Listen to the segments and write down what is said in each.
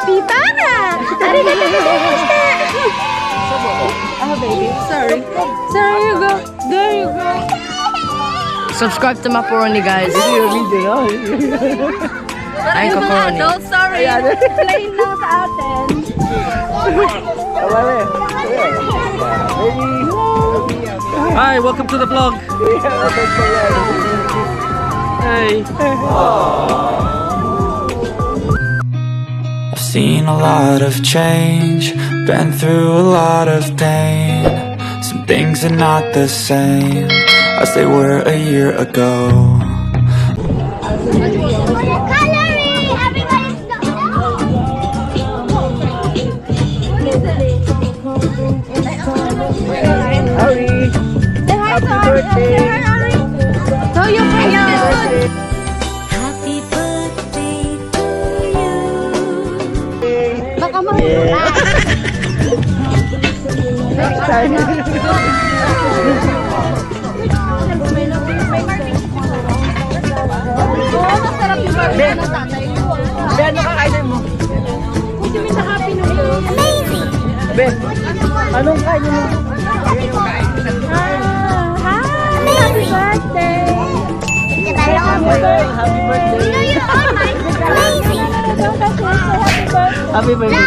Capybara! Arigato gozaimasu! Oh, baby. Sorry. There you go. There you go. Subscribe to Maporoni, guys. Ay, Maporoni. Sorry. Plain lang sa atin. Hi, welcome to the vlog. Hey. I've seen a lot of change, been through a lot of pain. Some things are not the same as they were a year ago. Happy birthday! So you Happy birthday to you. Baka mahulog. Masarap yung barbecue ng tatay ko. Ben, ano kakainin mo? What do you mean the happy new year? Amazing. Ben, anong kainin mo? Happy birthday! Happy birthday. Amazing. Happy birthday.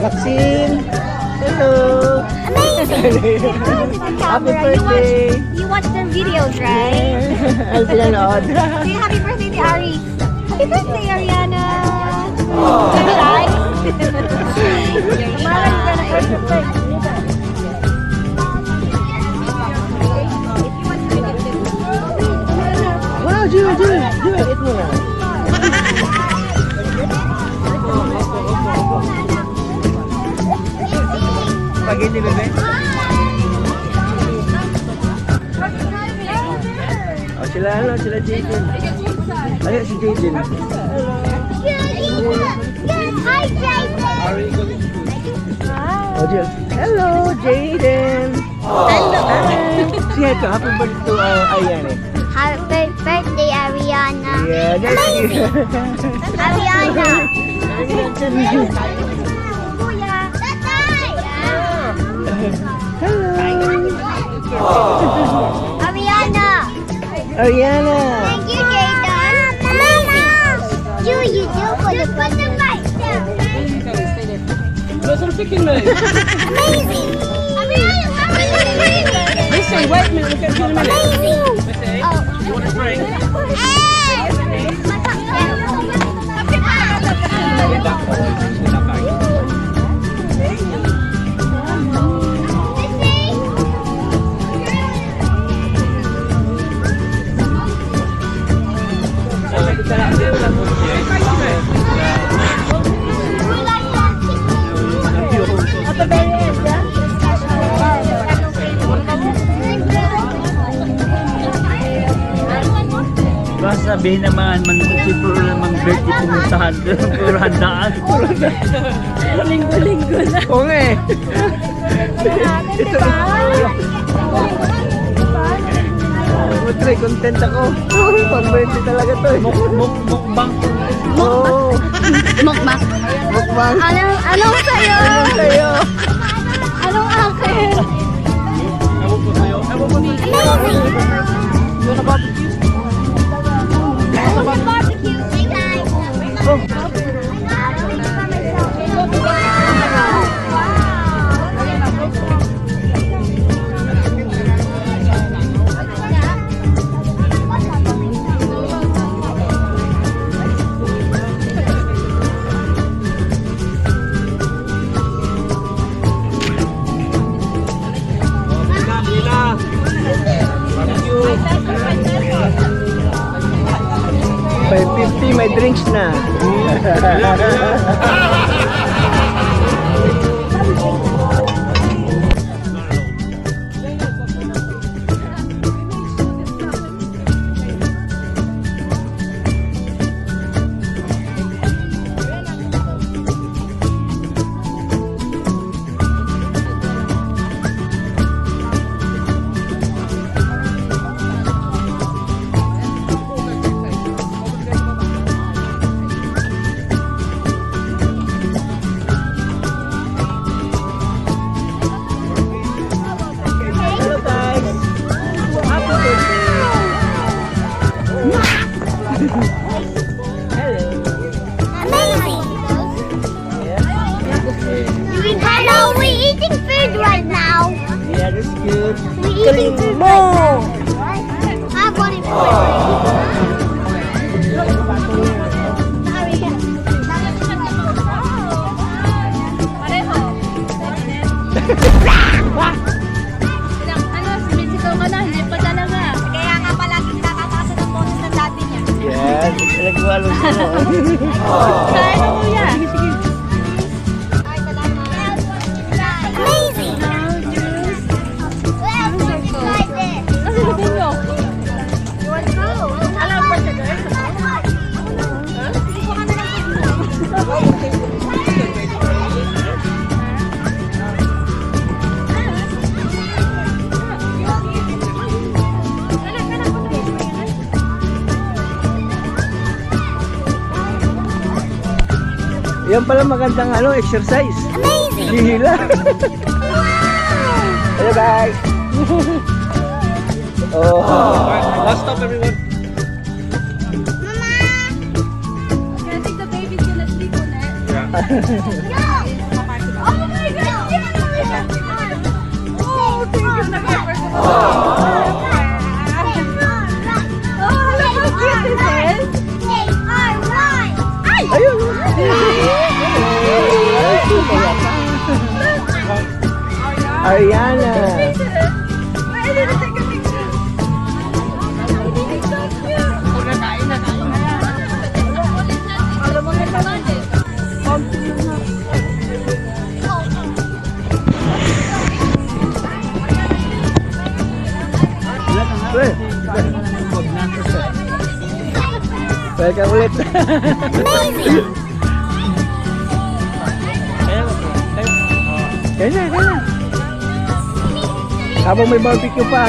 Maxine. Hello. Amazing. Happy birthday. You watch their videos, right? I'll pinanood. Say happy birthday to Ari. Happy birthday, Ariana. Happy life. Marang ka na perfect. Wow, Jimmy, eat mo na. Spaghetti, bebe. Oh, sila Jaden. Ano si Jaden? Hi, Jason. Oh, Jill. Hello, Jaden. Hello. Say hi to happy birthday to Ariane. Happy birthday, Ariana. Yeah, that's you. Ariana. Ariana. Ariana. Thank you, Jaden. Amazing. You do for the birthday. Amazing. Listen, wait a minute. Look at you in a minute. Amazing. Oh. You want a drink? Basta sabihin naman, puro namang birthday pumuntahan. Puro handaan. Linggo-linggo na. Oo nga eh. Ito ba? Matry, content ako. Pang-birthday talaga to eh. Mukbang. Oo. Mukbang. Mukbang. Anong sa'yo? Anong sa'yo? Anong akin? Ewan ko ni. Yun na barbecue? Barbecue. Hey, guys. Oh. $5.50 may drinks na. mo. I want it for Kaya nga palaging nakakasa ng bonus ng dati niya. Yan, nagwalo sila. Kain mo kuya. Ay, salamat. Amazing! Well, let's try this. Kasi lagay nyo. You want to go? Alam mo siya guys? Yan pala magandang exercise. Amazing! Hihila. Hello guys. Oh. Last stop, everyone. I think the baby's gonna sleep on it. Oh my God! Oh, thank you. Oh, hello, how cute is this? Ayun. Ariana. I need to take a picture. Welcome ulit. Kaya na. Habang may barbecue pa.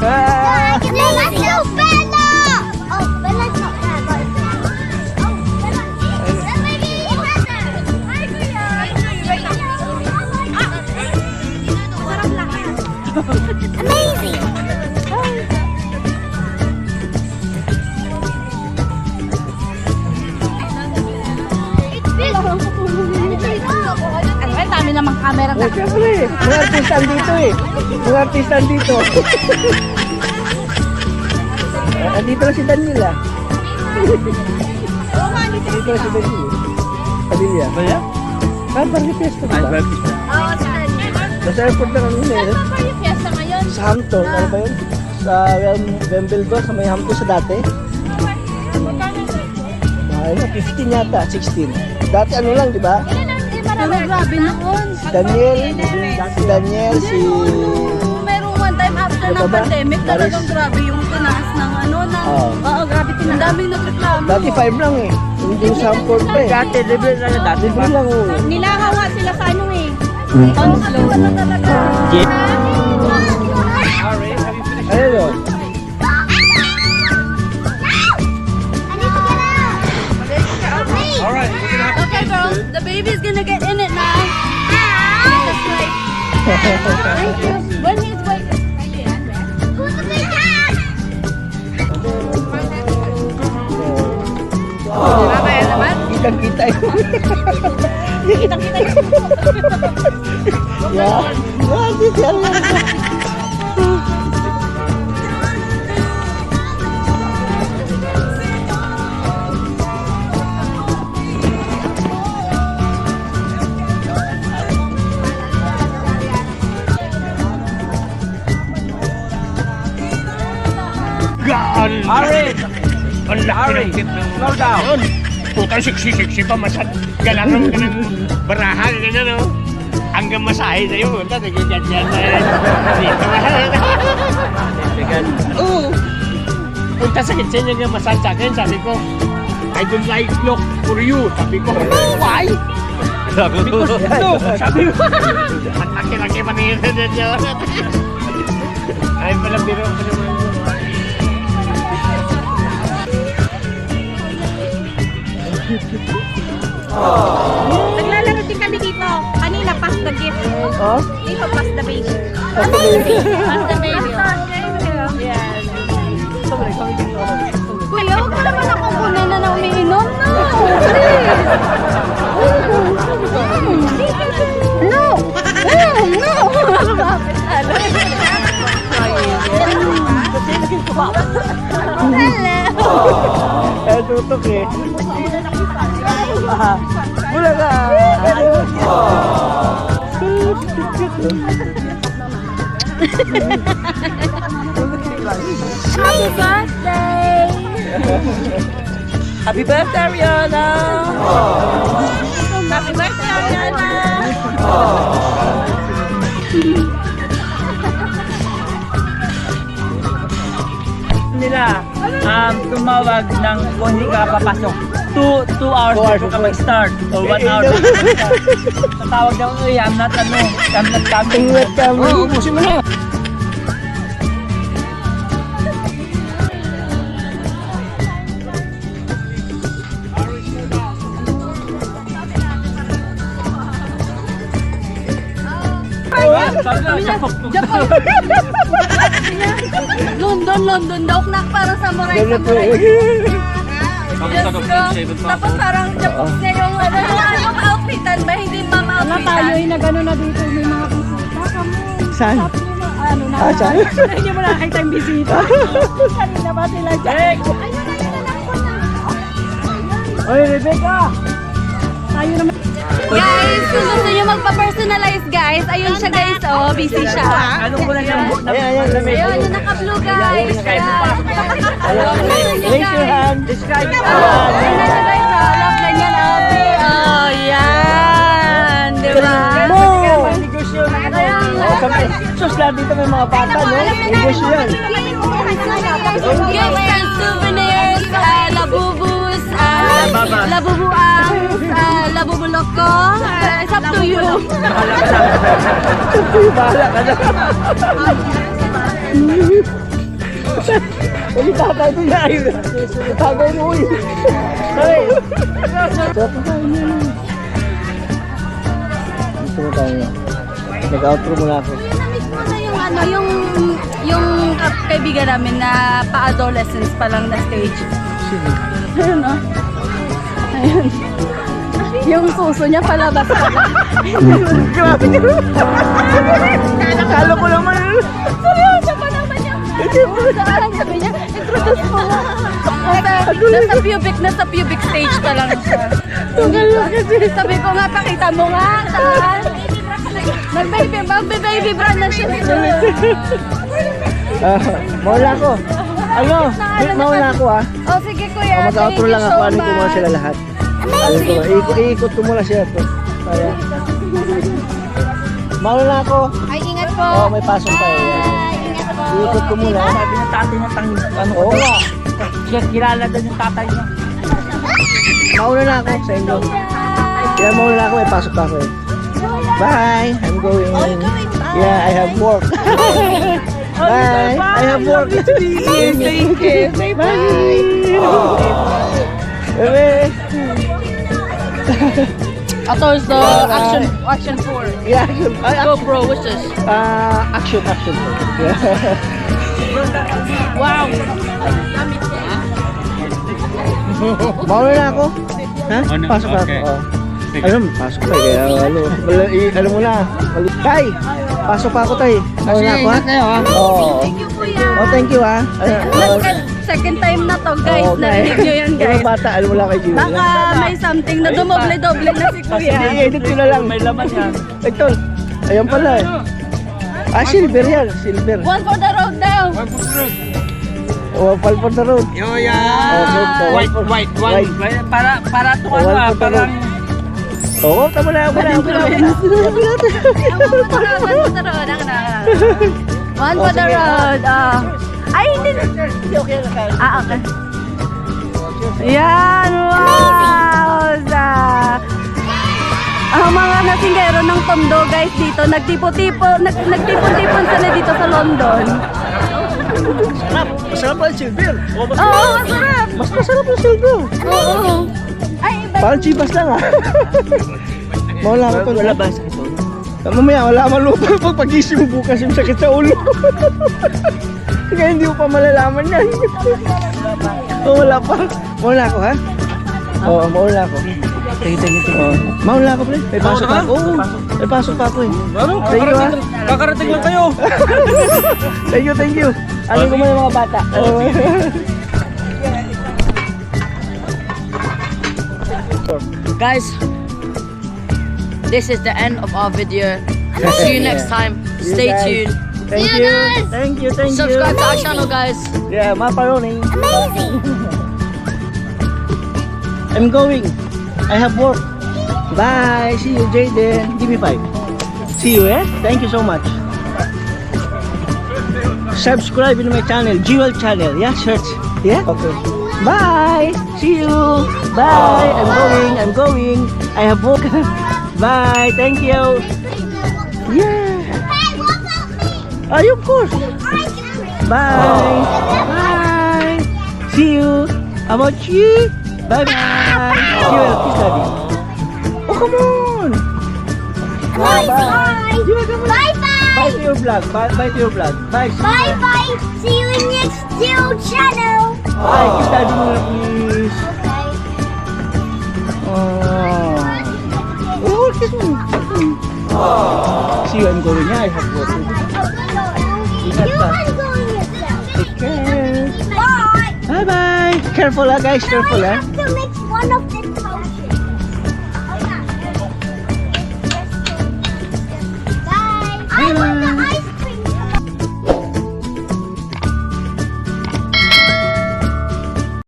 Ah! Amazing! Ano, ang dami namang camera Oh, siyempre. Mga artistan dito eh. Mga artistan dito. Andito lang si Daniela. Dito lang si Daniela. Padilla. Kaya? Ah, parang fiesta ba? Oo, saan? Nasa airport na kami eh. Saan ba yung fiesta ngayon? Sa Hampton, ano ba yun? Sa Wimbledon, sa may Hampton sa dati. Ay, 15 yata, 16. Dati ano lang, di ba? Pero grabe noon. Si Daniel, si... Merong one time after Ano ng ba? pandemic, talagang Maris. grabe yung tinaas ng ano na. Oo. Oo, grabe tinaas. Ang daming nagreklamo. Dati 5 lang eh. Yung sa Hampton pa eh. Dati, libre lang. Dati libre lang oh. Nilahawa sila sa ano eh. On slow. Ano talaga? Ayun yun. All right, we're gonna have to Okay, get girls, to it. the baby's gonna get in it now. That's right. Thank you. When he's waiting. Kaya naman? Kitang-kita yun. Kitang-kita yun. Yeah. Yeah, dito yan. Ari! Ang laki ng tip ng... Slow down! Putang siksi-siksi pa, masad. Galangan ka ng baraha, ganyan, no? Hanggang masahe sa'yo, punta, nagigyan-yan na dito. Oo! Punta sa kitchen yung masad sa akin, sabi ko, I don't like look for you. Sabi ko, why? Because, no, sabi ko, ang laki-laki pa niya. Ay, pala biro ko naman. Naglalaro din kami dito. Kanina, pass the gift. Oh? Dito, pass the baby. Amazing! Pass the baby. Yes. Kuya, huwag mo naman akong kunin na umiinom. No! Please! Eh, tutok eh. Wala ka. Happy birthday! Happy birthday, Ariana! Happy birthday, Ariana! Nila, tumawag ng kung hindi ka papasok. 2 hours before ka mag-start. Or 1 hour before ka mag-start. Tatawag daw, I'm not coming. Oo, ubusin mo na. London daw. Knak parang samurai. Diyos ko. Tapos parang Japok niya yung yung outfitan ba? Hindi ma'am outfitan. Tayo na gano'n na dito. May mga bisita. Saan? Ano na. Saan? Hindi mo nakakita yung bisita. Kanina ba sila dyan? Oy, Rebecca! Tayo naman. Guys, kung gusto nyo magpa-personalize guys, ayun siya guys, oh, busy siya. Anong kulay ng buhok? Ayan. Ayun, yung naka-blue guys. Raise your hand. Describe it. Ayun na siya guys, oh, love na niyan, Abby. Oh, yan. Diba? Negosyo na ka na. Sus, lahat dito may mga bata, no? Negosyo yan. Gifts and souvenirs, labubus, labubuang, labubuloko. It's up to you. Bahala ka na. Uy, tatay ito na. Tagay mo, uy. Hey. Gusto mo tayo. Nag-outro muna ako. Na-miss mo na yung ano, yung kaibigan namin na pa-adolescence pa lang na stage. Ayun o. Ayun. Yung suso niya palabas pa lang. Grabe niyo. Kala ko naman. Seryoso pa naman niya. Saan sabi niya, introduce mo nga. Nasa pubic stage pa lang siya. Sabi ko nga, pakita mo nga. Saan? Mag-baby bra na siya. Maula ako. Ano? Maula ako ah. Oh, sige kuya. Mag-outro lang ako. Ano ko muna sila lahat. Iikot ko muna siya. Kaya. Maula ako. Ay, ingat po. Oo, may pasok pa eh. Ingat po. Iikot ko muna. Sabi ng tatay niya ano ko. Oo. Siya kilala din yung tatay niya. Mauna na ako sa inyo. Kaya mauna na ako. May pasok pa ako eh. Bye. I'm going. Yeah, I have work. Bye. I have work. It's me. Thank you. Bye. Bye. Ato is the action 4. Yeah, action. GoPro, what's this? Action. Yeah. Wow. Mauna na ako. Ha? Pasok pa ako. Oh. Ayun, pasok pa eh. Kaya ano mo na. Tay, pasok pa ako tay. Mauna ako ha? Oo. Thank you kuya. Oh, thank you ha. Second time na to guys. Narinig nyo yan guys. Mga bata, alam mo lang kay Jimmy. Baka may something na dumoble-doble na si kuya. I-edit ko na lang. May laman yan. Ito. Ayan pala eh. Silver yan. Silver. One for the road daw. Oh, pal for the road. Yo, yeah. White. Para to ano ah, parang Oo, tama na. One for the road. Ay, hindi na. Okay. Okay. Yan, wow! Ang mga nasinggero ng Tondo guys dito, nagtipon-tipon sila dito sa London. Masarap pa yung silver. Oo, masarap! Mas masarap yung silver. Oo. Ay, iba. Parang chibas lang ah. Mawala ko to. Wala ba sakit sa ulo? Mamaya, wala malupa. Pag pag-isip mo bukas yung sakit sa ulo. Kaya hindi mo pa malalaman yan. Wala pa. Mawala ako ha? Oo, mawala ako. Thank you. Mawala ako pre. May pasok pa ako. Oo, may pasok pa ako eh. ano? Thank you ha. Kakarating lang kayo. Thank you. Ano ko mo yung mga bata? Guys, this is the end of our video. See you next time. Stay guys. tuned. Thank See you you. guys. Thank you. Thank Subscribe you. to our channel, guys. Yeah, macaroni. Amazing. I'm going. I have work. Bye. See you, Jaden. Give me 5. See you, eh? Thank you so much. Subscribe in my channel, Jewel channel. Yeah, search. Yeah? Okay. Bye. See you. Bye. I'm going. I have work. Bye. Thank you. Yeah. Hey, what about me? Ay, of course. Bye. Bye. See you. How about you? Bye-bye. Jewel, kiss daddy. Oh, come on. Bye bye. Jewel, come on. Bye bye. Bye to your vlog. Bye to your vlog. Bye. See you. Bye bye. See you in next Jill channel. Bye. Kiss daddy muna, please. Oh, kiss mo. See you, I'm going. Yeah, I have work. Ingat You ka. are going yourself. Take care. Bye. Bye-bye. Careful, guys. Now Careful, I have to mix one of the